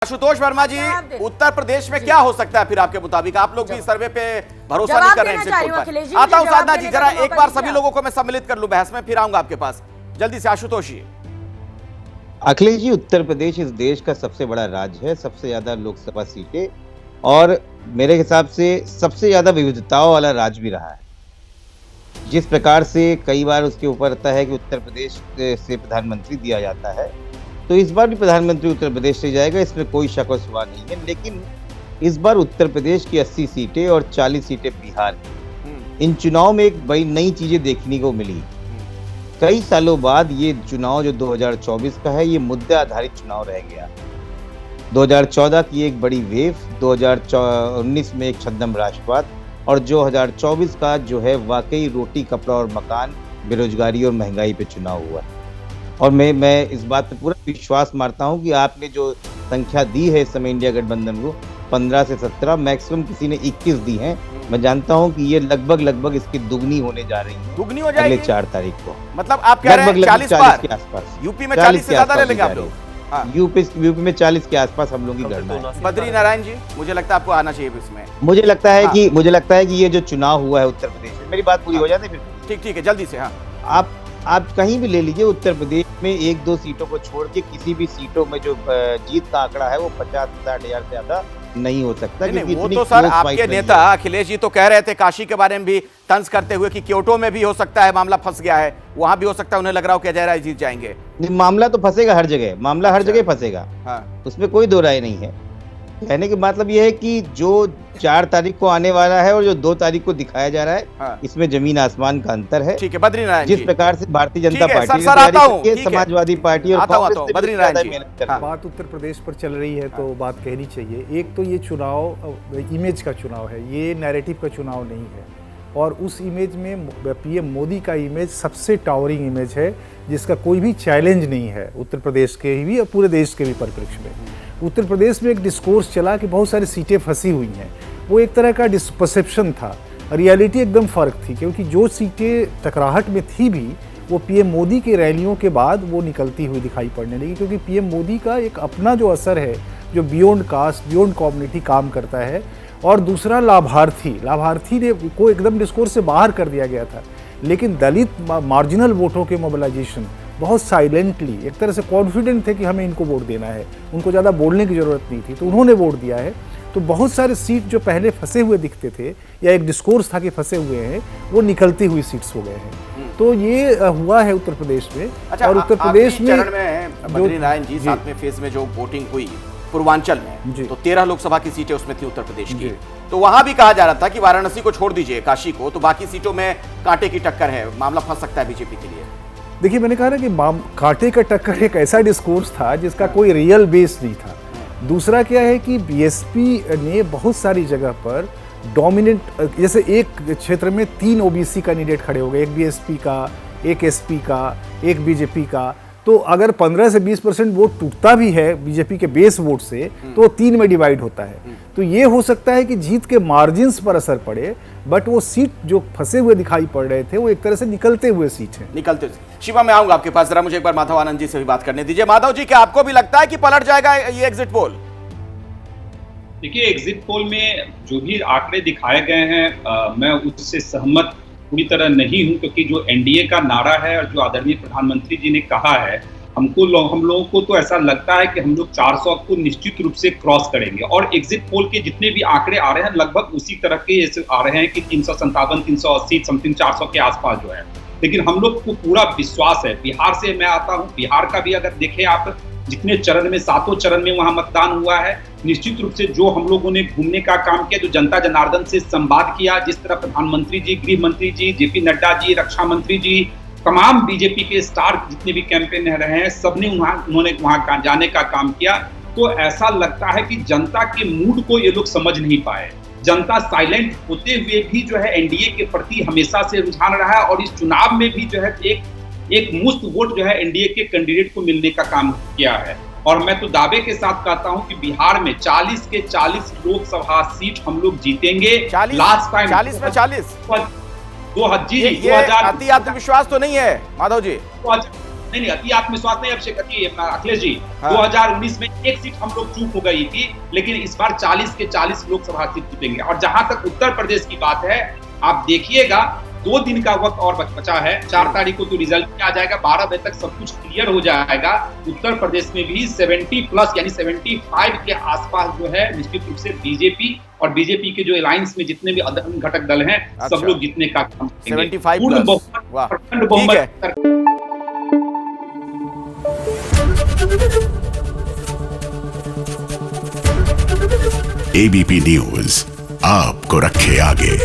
आशुतोष वर्मा जी, उत्तर प्रदेश में क्या हो सकता है फिर आपके मुताबिक? आप लोग भी इस सर्वे पे भरोसा नहीं कर रहे हैं। आता हूं साधना जी, जरा एक बार सभी लोगों को मैं सम्मिलित कर लूं बहस में, फिर आऊंगा आपके पास जल्दी से। आशुतोष जी। अखिलेश जी, उत्तर प्रदेश इस देश का सबसे बड़ा राज्य है, सबसे ज्यादा लोकसभा सीटें और मेरे हिसाब से सबसे ज्यादा विविधताओं वाला राज्य भी रहा है। जिस प्रकार से कई बार उसके ऊपर आता है कि उत्तर प्रदेश से प्रधानमंत्री दिया जाता है, तो इस बार भी प्रधानमंत्री उत्तर प्रदेश से जाएगा, इसमें कोई शक और सवाल नहीं है। लेकिन इस बार उत्तर प्रदेश की 80 सीटें और 40 सीटें बिहार की। इन चुनाव में एक बड़ी नई चीजें देखने को मिली। कई सालों बाद ये चुनाव जो 2024 का है, ये मुद्दे आधारित चुनाव रह गया। 2014 की एक बड़ी वेव, 2019 में एक छद्म राष्ट्रवाद और 2024 का जो है वाकई रोटी कपड़ा और मकान, बेरोजगारी और महंगाई पे चुनाव हुआ। और मैं इस बात पे पूरा विश्वास मारता हूं कि आपने जो संख्या दी है इस समय इंडिया गठबंधन को 15 से 17, मैक्सिमम किसी ने 21 दी है। मैं जानता हूं कि ये लगभग इसकी दुगनी होने जा रही है, दुगनी हो जाएगी अगले 4 तारीख को। मतलब आप कह रहे हैं 40 के आसपास? यूपी में 40 से ज्यादा ले लेंगे आप लोग? यूपी में 40 के आसपास हम लोग की गणना है। बद्री नारायण जी, मुझे लगता है आपको आना चाहिए इसमें। मुझे लगता है कि ये जो चुनाव हुआ है उत्तर प्रदेश में, मेरी बात पूरी हो जाती है फिर? ठीक है, जल्दी से। हाँ, आप कहीं भी ले लीजिए, उत्तर प्रदेश में 1-2 सीटों को छोड़ के किसी भी सीटों में जो जीत का आंकड़ा है वो 50-60 हजार से ज्यादा नहीं हो सकता। नहीं, वो तो सर आपके नेता अखिलेश जी तो कह रहे थे, काशी के बारे में भी तंज करते हुए कि क्योटो में भी हो सकता है मामला फंस गया है, वहां भी हो सकता है, उन्हें लग रहा हो कि अजय राय जीत जाएंगे। नहीं, मामला तो फंसेगा हर जगह, मामला हर जगह फंसेगा। उसमें कोई दो राय नहीं है। कहने का मतलब यह है कि जो 4 तारीख को आने वाला है और जो 2 तारीख को दिखाया जा रहा है, इसमें जमीन आसमान का अंतर है। ठीक है बद्रीनारायण जी, जिस प्रकार से भारतीय जनता पार्टी, समाजवादी पार्टी और बात उत्तर प्रदेश पर चल रही है तो बात कहनी चाहिए। एक तो ये चुनाव इमेज का चुनाव है, ये नैरेटिव का चुनाव नहीं है। और उस इमेज में पीएम मोदी का इमेज सबसे टावरिंग इमेज है, जिसका कोई भी चैलेंज नहीं है उत्तर प्रदेश के भी और पूरे देश के भी परिप्रेक्ष्य में। उत्तर प्रदेश में एक डिस्कोर्स चला कि बहुत सारी सीटें फंसी हुई हैं, वो एक तरह का परसेप्शन था, रियलिटी एकदम फ़र्क थी। क्योंकि जो सीटें टकराहट में थी भी, वो पीएम मोदी के रैलियों के बाद वो निकलती हुई दिखाई पड़ने लगी। क्योंकि पीएम मोदी का एक अपना जो असर है, जो बियॉन्ड कास्ट, बियॉन्ड कम्युनिटी काम करता है। और दूसरा लाभार्थी ने को एकदम डिस्कोर्स से बाहर कर दिया गया था। लेकिन दलित मार्जिनल वोटों के मोबिलाइजेशन बहुत साइलेंटली, एक तरह से कॉन्फिडेंट थे कि हमें इनको वोट देना है, उनको ज़्यादा बोलने की ज़रूरत नहीं थी, तो उन्होंने वोट दिया है। तो बहुत सारे सीट जो पहले फंसे हुए दिखते थे या एक डिस्कोर्स था कि फंसे हुए हैं, वो निकलती हुई सीट्स हो गए हैं। तो ये हुआ है उत्तर प्रदेश में। अच्छा, और उत्तर प्रदेश में बद्रीनारायण जी, 7वें फेज में जो वोटिंग हुई पूर्वांचल में, तो 13 लोकसभा की सीटें उसमें थी उत्तर प्रदेश की। तो वहां भी कहा जा रहा था कि वाराणसी को छोड़ दीजिए, काशी को, तो बाकी सीटों में कांटे की टक्कर है, मामला फंस सकता है बीजेपी के लिए। देखिए, मैंने कहा ना कि कांटे का टक्कर एक ऐसा डिस्कोर्स था जिसका कोई रियल बेस नहीं था। दूसरा क्या है कि बीएसपी ने बहुत सारी जगह पर डोमिनेंट, जैसे एक क्षेत्र में 3 ओबीसी कैंडिडेट खड़े हो गए, एक बीएसपी का, एक एसपी का, एक बीजेपी का। तो अगर 15 से 20% वोट टूटता भी है बीजेपी के बेस वोट से, तो 3 में डिवाइड होता है। तो ये हो सकता है कि जीत के मार्जिन्स पर असर पड़े, बट वो सीट जो फंसे हुए दिखाई पड़ रहे थे, वो एक तरह से निकलते हुए सीट है। शिवा, मैं आऊंगा आपके पास, जरा मुझे एक बार माधव आनंद जी से भी बात करने दीजिए। माधव जी, क्या आपको भी लगता है कि पलट जाएगा ये एग्जिट पोल? देखिए, एग्जिट पोल में जो भी आंकड़े दिखाए गए हैं, मैं उससे सहमत पूरी तरह नहीं हूं। क्योंकि जो एनडीए का नारा है और जो आदरणीय प्रधानमंत्री जी ने कहा है, हम लोगों को तो ऐसा लगता है कि हम लोग 400 को निश्चित रूप से क्रॉस करेंगे। और एग्जिट पोल के जितने भी आंकड़े आ रहे हैं, लगभग उसी तरह के आ रहे हैं कि 357, 380 समथिंग 400 के आसपास जो है। लेकिन हम लोग को पूरा विश्वास है। बिहार से मैं आता हूँ, बिहार का भी अगर देखें आप, जितने चरण में, 7 चरण में वहां मतदान हुआ है, निश्चित रूप से जो हम लोगों ने घूमने का काम किया, जो जनता जनार्दन से संवाद किया, जिस तरह प्रधानमंत्री जी, गृह मंत्री जी, जेपी नड्डा जी, रक्षा मंत्री जी, तमाम बीजेपी के स्टार जितने भी कैंपेन रहे हैं, सबने उन्होंने वहां जाने का काम किया। तो ऐसा लगता है कि जनता के मूड को ये लोग समझ नहीं पाए। जनता साइलेंट होते हुए भी जो है एनडीए के प्रति हमेशा से रुझान रहा है। और इस चुनाव में भी जो है एक मुफ्त वोट जो है एनडीए के कैंडिडेट को मिलने का काम किया है। और मैं तो दावे के साथ कहता हूं कि बिहार में 40 के 40 लोकसभा सीट हम लोग जीतेंगे। 40, लास्ट टाइम 40 में 40 2000 आत्मविश्वास तो नहीं है माधव जी? नहीं अति आत्मविश्वास नहीं अखिलेश जी। हाँ। 2019 में एक सीट हम लोग चूक हो गई थी, लेकिन इस बार 40 के 40 लोकसभा सीट जीतेंगे। और जहां तक उत्तर प्रदेश की बात है, आप देखिएगा 2 दिन का वक्त और बचा है। 4 तारीख को तो रिजल्ट भी आ जाएगा, 12 बजे तक सब कुछ क्लियर हो जाएगा। उत्तर प्रदेश में भी 70+ यानी 75 के आसपास जो है निश्चित रूप से बीजेपी और बीजेपी के जो अलायंस में जितने भी घटक दल हैं, सब लोग जीतने का काम करेंगे। 75+, वाह, ठीक है। एबीपी न्यूज आपको रखे आगे।